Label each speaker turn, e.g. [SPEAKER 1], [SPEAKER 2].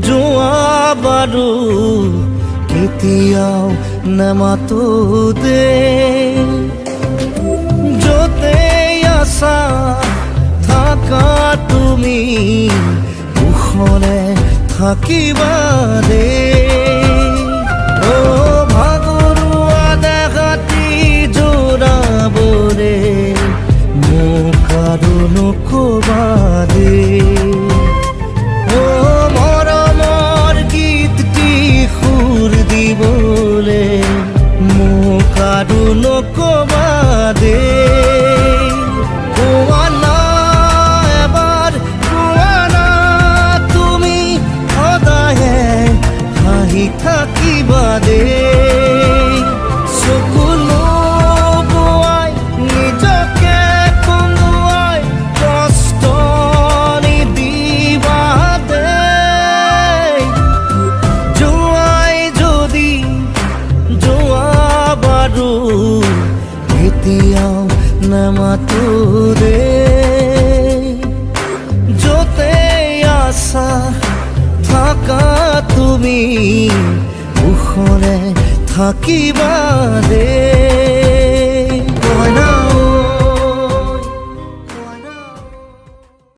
[SPEAKER 1] যোৱা বাৰু কেতিয়াও নামাতো দে য'তে আছা থাকা তুমি কুশলে থাকিবা দে ও ভাগৰুৱা দেহাতি জোৰাবৰে মোক আৰু নকবা দে ও মৰমৰ গীতটি সুৰ দিবলে মোক আৰু নকবা দে কোৱা না এবাৰ কোৱা না তুমি সদায়ে হাঁহি থাকিবা দে চকু নোবোৱাই নিজকে কন্দুৱাই কষ্ট নিদিবা দে যোৱাই যদি যোৱা বাৰু কেতিয়াও নামাতো দে য'তে আছা থাকা তুমি কুশলে থাকিবা দে